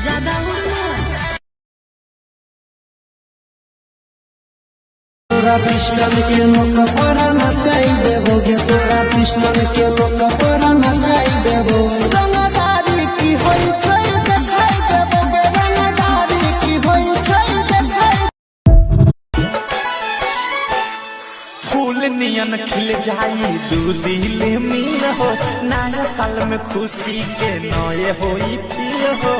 ज्यादा तोरा पिस्टल के लोक पर नचाई देबोगे, तोरा पिस्टल के लोक पर नचाई देबो। रंगदारी की होई छै देखाई देबोगे, रंगदारी की होई छै देखाई। फूल नियन खिल जाई दू दिल मिल हो, नया साल में खुशी के नए होई फील हो।